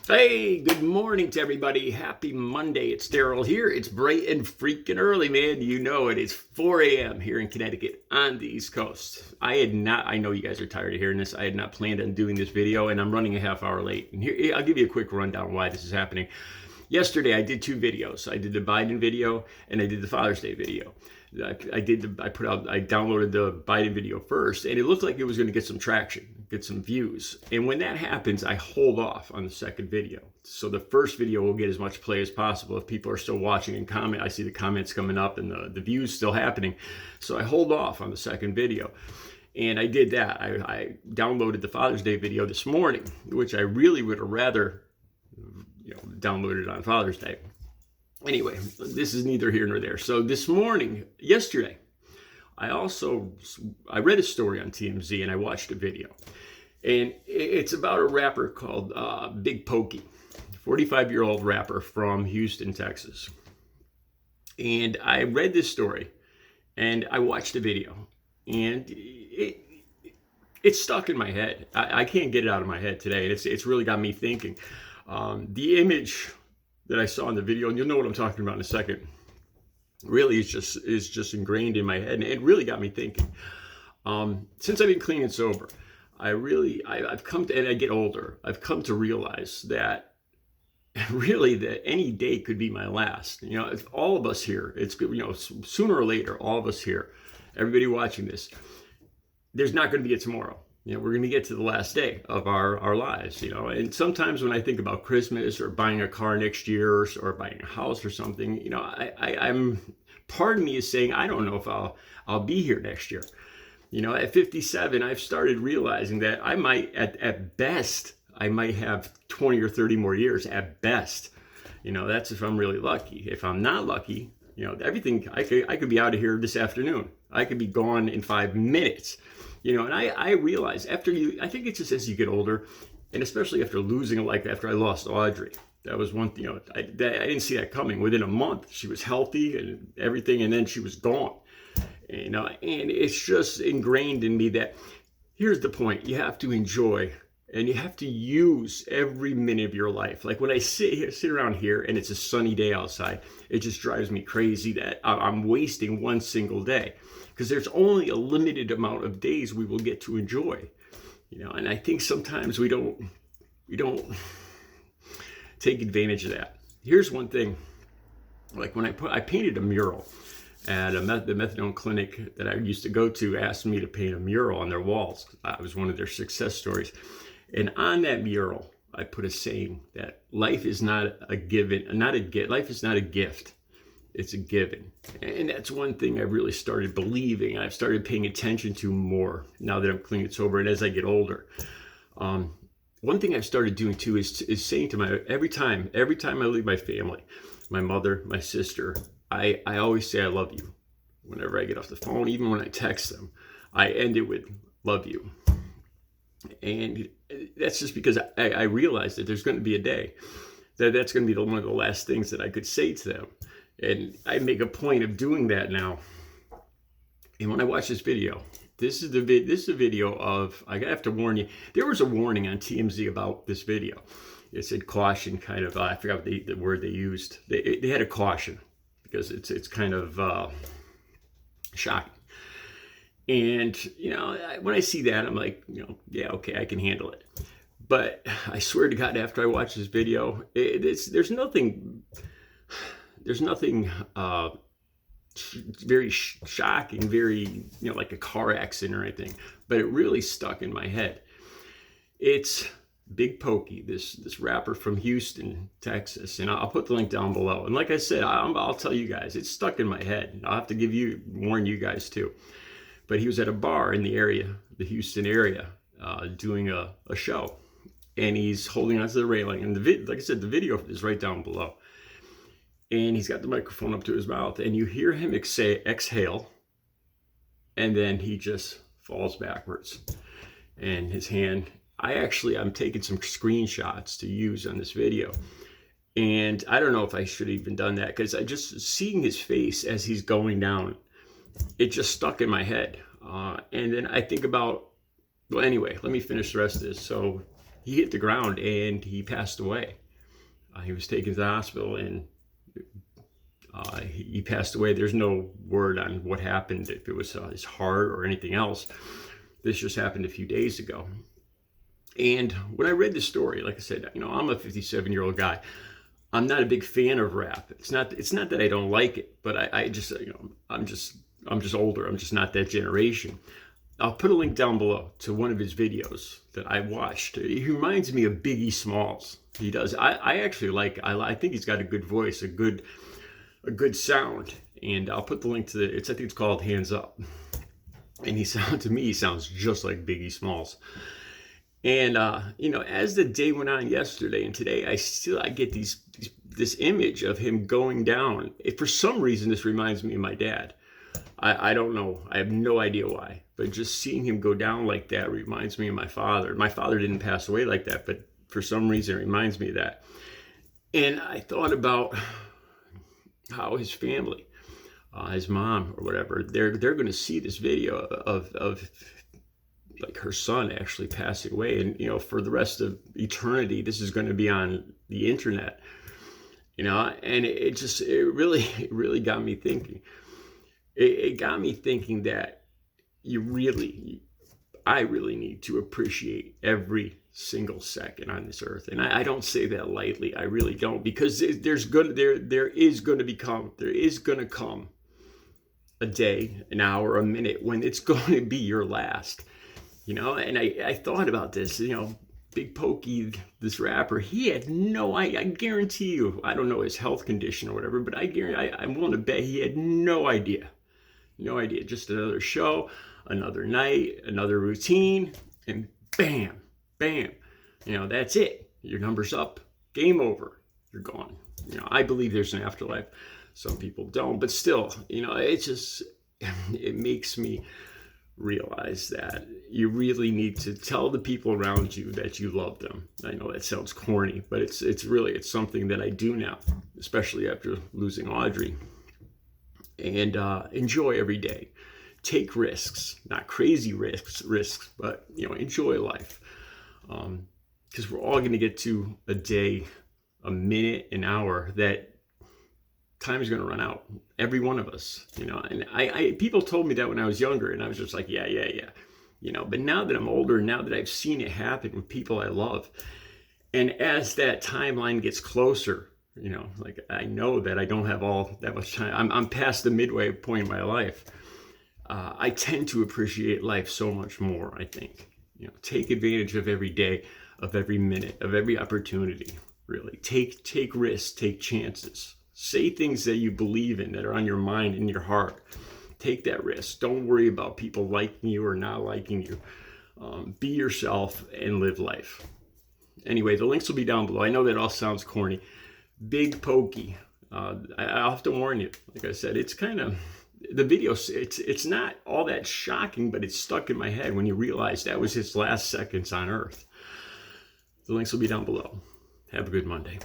Hey, good morning to everybody. Happy Monday. It's Daryl here. It's bright and freaking early, man. You know it. It's 4 a.m. here in Connecticut on the East Coast. I know you guys are tired of hearing this. I had not planned on doing this video, and I'm running a half hour late. And here, I'll give you a quick rundown why this is happening. Yesterday, I did two videos. I did the Biden video, and I did the Father's Day video. I downloaded the Biden video first, and it looked like it was going to get some traction, get some views. And when that happens, I hold off on the second video. So the first video will get as much play as possible. If people are still watching and comment, I see the comments coming up and the views still happening. So I hold off on the second video. And I did that. I downloaded the Father's Day video this morning, which I really would have rather downloaded on Father's Day. Anyway, this is neither here nor there. So yesterday, I read a story on TMZ and I watched a video. And it's about a rapper called BIG POKEY, 45-year-old rapper from Houston, Texas. And I read this story and I watched the video. And it's stuck in my head. I can't get it out of my head today. And it's really got me thinking. The image that I saw in the video, and you'll know what I'm talking about in a second, really is just ingrained in my head, and it really got me thinking. Since I've been clean and sober, I've come to, and I get older, I've come to realize that really that any day could be my last. If all of us here, it's sooner or later, all of us here, everybody watching this, there's not going to be a tomorrow. We're going to get to the last day of our lives, and sometimes when I think about Christmas or buying a car next year or buying a house or something, I'm part of me is saying, I don't know if I'll be here next year. At 57, I've started realizing that I might, at best, I might have 20 or 30 more years at best. That's if I'm really lucky. If I'm not lucky, everything, I could be out of here this afternoon. I could be gone in 5 minutes. And I realize I think it's just as you get older, and especially after losing a life, after I lost Audrey, that was one thing, I didn't see that coming. Within a month, she was healthy and everything, and then she was gone. And it's just ingrained in me that here's the point: you have to enjoy and you have to use every minute of your life. Like when I sit around here and it's a sunny day outside, it just drives me crazy that I'm wasting one single day. Because there's only a limited amount of days we will get to enjoy, and I think sometimes we don't take advantage of that. Here's one thing, like when I painted a mural at the methadone clinic that I used to go to, asked me to paint a mural on their walls. It was one of their success stories, and on that mural I put a saying that life is not a given, life is not a gift. It's a given. And that's one thing I really started believing. I've started paying attention to more now that I'm clean and sober and as I get older. One thing I've started doing too is saying to every time I leave my family, my mother, my sister, I always say I love you. Whenever I get off the phone, even when I text them, I end it with love you. And that's just because I realized that there's going to be a day that's going to be one of the last things that I could say to them. And I make a point of doing that now. And when I watch this video, this is a video of, I have to warn you, there was a warning on TMZ about this video. It said caution, kind of, I forgot the word they used. They had a caution because it's kind of shocking. And, when I see that, I'm like, yeah, okay, I can handle it. But I swear to God, after I watch this video, there's nothing very shocking, very, like a car accident or anything, but it really stuck in my head. It's BIG POKEY, this rapper from Houston, Texas, and I'll put the link down below. And like I said, I'll tell you guys, it's stuck in my head. I'll have to warn you guys too. But he was at a bar in the area, the Houston area, doing a show, and he's holding onto the railing. And like I said, the video is right down below. And he's got the microphone up to his mouth, and you hear him exhale, and then he just falls backwards. And his hand, I'm taking some screenshots to use on this video. And I don't know if I should have even done that, because I just seeing his face as he's going down, it just stuck in my head. And then I think about, well, anyway, let me finish the rest of this. So he hit the ground and he passed away. He was taken to the hospital and he passed away. There's no word on what happened, if it was his heart or anything else. This just happened a few days ago. And when I read the story, like I said, I'm a 57-year-old guy. I'm not a big fan of rap. It's not that I don't like it, but I just, I'm just older. I'm just not that generation. I'll put a link down below to one of his videos that I watched. He reminds me of Biggie Smalls. He does. I actually I think he's got a good voice, a good sound. And I'll put the link to I think it's called Hands Up. And he sounds just like Biggie Smalls. And as the day went on yesterday and today, I get this image of him going down. For some reason, this reminds me of my dad. I don't know. I have no idea why. But just seeing him go down like that reminds me of my father. My father didn't pass away like that, but for some reason it reminds me of that. And I thought about how his family, his mom or whatever, they're going to see this video of like her son actually passing away, and for the rest of eternity this is going to be on the internet, and it really got me thinking. It got me thinking that I really need to appreciate every single second on this earth, and I don't say that lightly. I really don't, because there is going to come a day, an hour, a minute when it's going to be your last. And I thought about this, Big Pokey, this rapper, he had I guarantee you, I don't know his health condition or whatever, but I'm willing to bet he had no idea. No idea. Just another show, another night, another routine, and bam, bam. That's it. Your number's up. Game over. You're gone. I believe there's an afterlife. Some people don't, but still, it makes me realize that you really need to tell the people around you that you love them. I know that sounds corny, but it's something that I do now, especially after losing Audrey. And enjoy every day. Take risks, not crazy risks, but enjoy life. Because we're all going to get to a day, a minute, an hour that time is going to run out. Every one of us, and people told me that when I was younger, and I was just like, yeah. But now that I'm older, now that I've seen it happen with people I love, and as that timeline gets closer, like I know that I don't have all that much time. I'm past the midway point in my life. I tend to appreciate life so much more, I think. Take advantage of every day, of every minute, of every opportunity, really. Take risks, take chances. Say things that you believe in, that are on your mind and your heart. Take that risk. Don't worry about people liking you or not liking you. Be yourself and live life. Anyway, the links will be down below. I know that all sounds corny. Big Pokey. I'll have to warn you. Like I said, it's kind of, the video, it's not all that shocking, but it's stuck in my head when you realize that was his last seconds on Earth. The links will be down below. Have a good Monday.